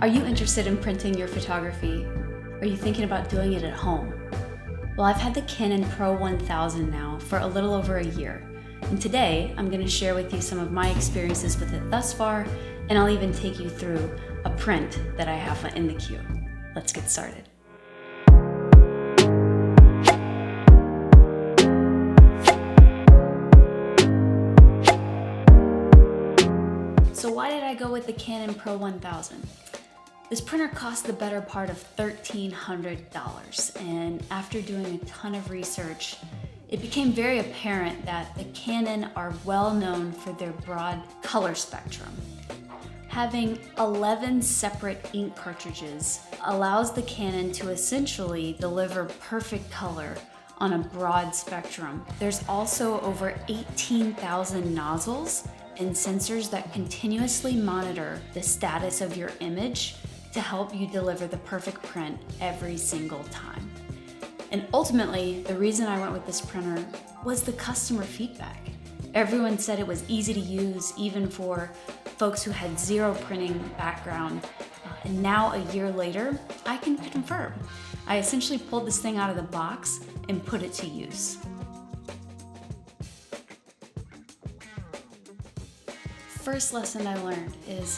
Are you interested in printing your photography? Are you thinking about doing it at home? Well, I've had the Canon Pro-1000 now for a little over a year, and today I'm going to share with you some of my experiences with it thus far, and I'll even take you through a print that I have in the queue. Let's get started. So why did I go with the Canon Pro-1000? This printer cost the better part of $1,300, and after doing a ton of research, it became very apparent that the Canon are well known for their broad color spectrum. Having 11 separate ink cartridges allows the Canon to essentially deliver perfect color on a broad spectrum. There's also over 18,000 nozzles and sensors that continuously monitor the status of your image to help you deliver the perfect print every single time. And ultimately, the reason I went with this printer was the customer feedback. Everyone said it was easy to use, even for folks who had zero printing background. And now, a year later, I can confirm. I essentially pulled this thing out of the box and put it to use. First lesson I learned is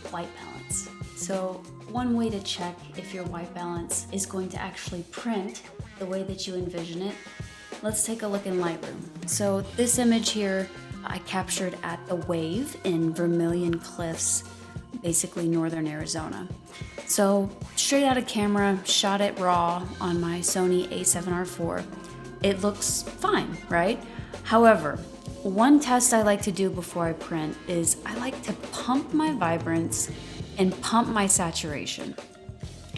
white balance. So one way to check if your white balance is going to actually print the way that you envision it, let's take a look in Lightroom. So this image here I captured at the Wave in Vermilion Cliffs, basically northern Arizona. So straight out of camera, shot it raw on my Sony a7R IV. It looks fine, right? However, one test I like to do before I print is I like to pump my vibrance and pump my saturation.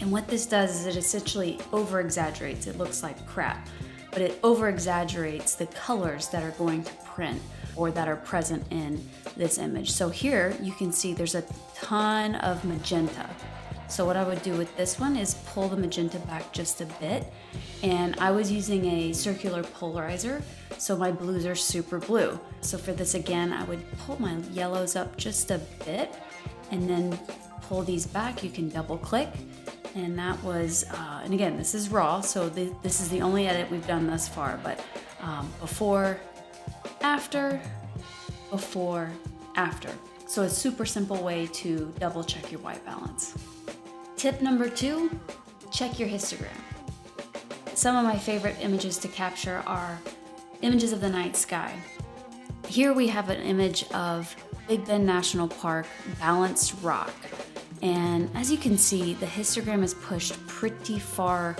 And what this does is it essentially over-exaggerates. It looks like crap, but it over-exaggerates the colors that are going to print or that are present in this image. So here you can see there's a ton of magenta. So what I would do with this one is pull the magenta back just a bit. And I was using a circular polarizer, so my blues are super blue. So for this again, I would pull my yellows up just a bit and then pull these back. You can double click. And that was, and again, this is raw, so this is the only edit we've done thus far, but before, after. So a super simple way to double check your white balance. Tip number 2, check your histogram. Some of my favorite images to capture are images of the night sky. Here we have an image of Big Bend National Park, balanced rock. And as you can see, the histogram is pushed pretty far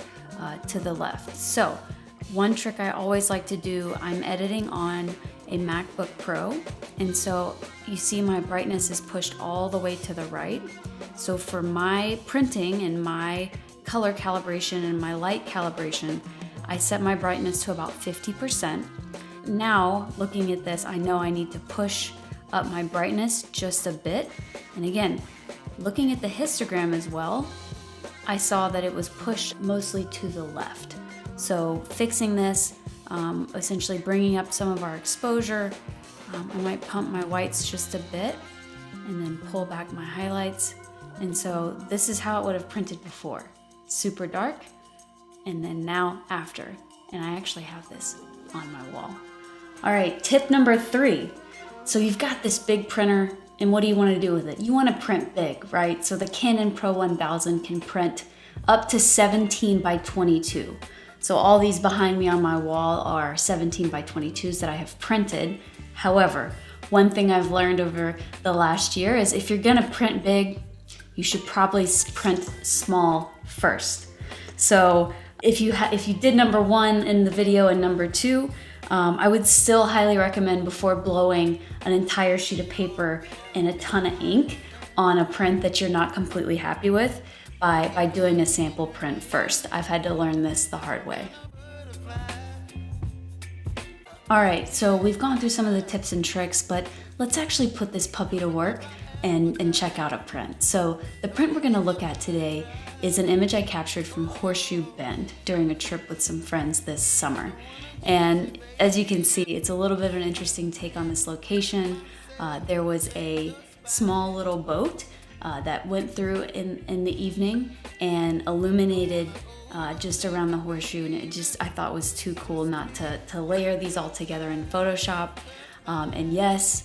to the left. So one trick I always like to do, I'm editing on a MacBook Pro. And so you see my brightness is pushed all the way to the right. So for my printing and my color calibration and my light calibration, I set my brightness to about 50%. Now, looking at this, I know I need to push up my brightness just a bit. And again, looking at the histogram as well, I saw that it was pushed mostly to the left. So fixing this, essentially bringing up some of our exposure, I might pump my whites just a bit and then pull back my highlights. And so this is how it would have printed before. Super dark, and then now after. And I actually have this on my wall. All right, tip number 3. So you've got this big printer, and what do you want to do with it? You want to print big, right? So the Canon Pro-1000 can print up to 17 by 22. So all these behind me on my wall are 17 by 22s that I have printed. However, one thing I've learned over the last year is if you're gonna print big, you should probably print small first. So if you did number 1 in the video and number 2, I would still highly recommend, before blowing an entire sheet of paper and a ton of ink on a print that you're not completely happy with, by doing a sample print first. I've had to learn this the hard way. All right, so we've gone through some of the tips and tricks, but let's actually put this puppy to work and check out a print. So the print we're gonna look at today is an image I captured from Horseshoe Bend during a trip with some friends this summer. And as you can see, it's a little bit of an interesting take on this location. There was a small little boat that went through in the evening and illuminated just around the horseshoe, and I thought was too cool not to layer these all together in Photoshop. And yes,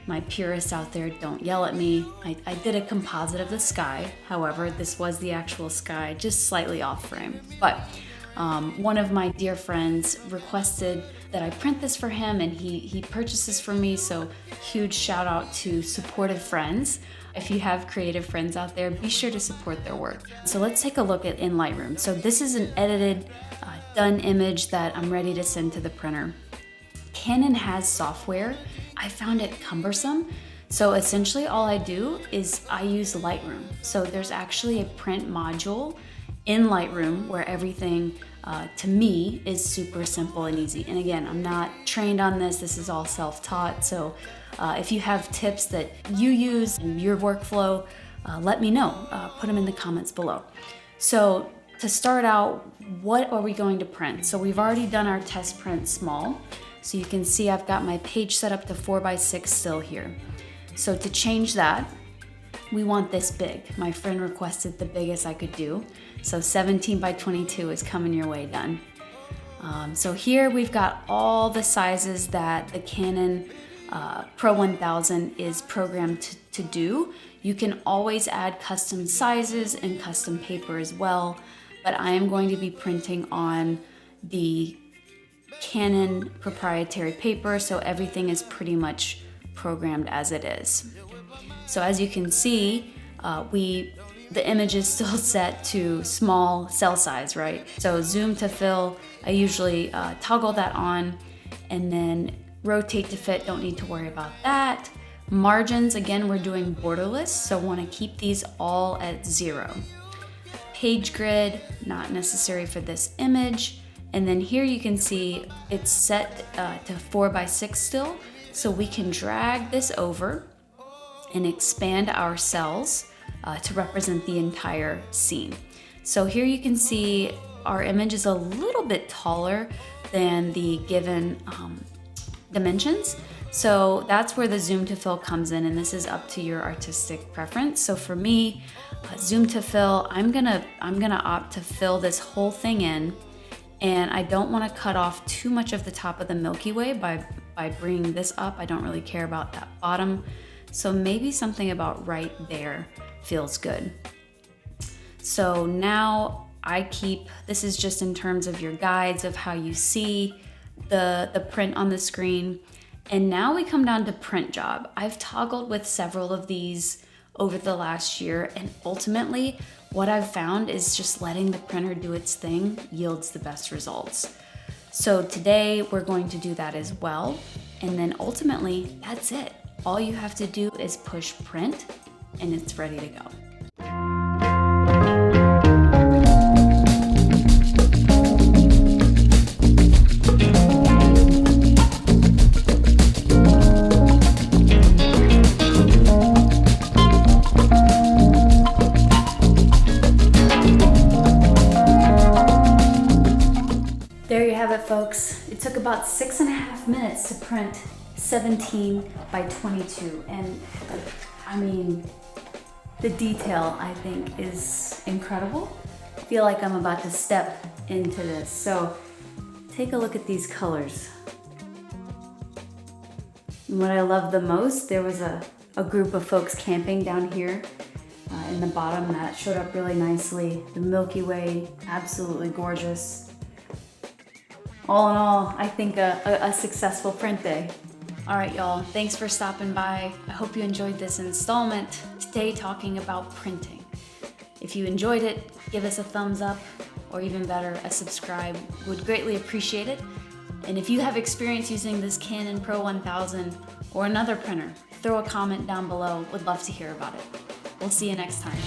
my purists out there, don't yell at me. I did a composite of the sky. However, this was the actual sky, just slightly off frame. But one of my dear friends requested that I print this for him, and he purchased this for me, so huge shout out to supportive friends. If you have creative friends out there, be sure to support their work. So let's take a look at in Lightroom. So this is an edited, done image that I'm ready to send to the printer. Canon has software. I found it cumbersome. So essentially all I do is I use Lightroom. So there's actually a print module in Lightroom where everything to me is super simple and easy. And again, I'm not trained on this. This is all self-taught. So if you have tips that you use in your workflow, let me know. Put them in the comments below. So to start out, what are we going to print? So we've already done our test print small. So you can see I've got my page set up to 4x6 still here. So to change that, we want this big. My friend requested the biggest I could do. So 17x22 is coming your way, done. So here we've got all the sizes that the Canon Pro-1000 is programmed to do. You can always add custom sizes and custom paper as well, but I am going to be printing on the Canon proprietary paper, so everything is pretty much programmed as it is. So as you can see, the image is still set to small cell size, right? So zoom to fill, I usually toggle that on, and then rotate to fit, don't need to worry about that. Margins, again, we're doing borderless, so want to keep these all at 0. Page grid, not necessary for this image. And then here you can see it's set to 4x6 still, so we can drag this over and expand our cells to represent the entire scene. So here you can see our image is a little bit taller than the given dimensions. So that's where the zoom to fill comes in, and this is up to your artistic preference. So for me, zoom to fill, I'm gonna opt to fill this whole thing in, and I don't want to cut off too much of the top of the Milky Way by bringing this up. I don't really care about that bottom. So maybe something about right there feels good. So now this is just in terms of your guides of how you see the print on the screen. And now we come down to print job. I've toggled with several of these over the last year, and ultimately what I've found is just letting the printer do its thing yields the best results. So today we're going to do that as well. And then ultimately, that's it. All you have to do is push print and it's ready to go. There you have it, folks. It took about 6.5 minutes to print 17x22, and I mean, the detail I think is incredible. I feel like I'm about to step into this. So take a look at these colors. And what I love the most, there was a group of folks camping down here in the bottom that showed up really nicely. The Milky Way, absolutely gorgeous. All in all, I think a successful print day. All right, y'all, thanks for stopping by. I hope you enjoyed this installment, today talking about printing. If you enjoyed it, give us a thumbs up, or even better, a subscribe. Would greatly appreciate it. And if you have experience using this Canon Pro-1000 or another printer, throw a comment down below. Would love to hear about it. We'll see you next time.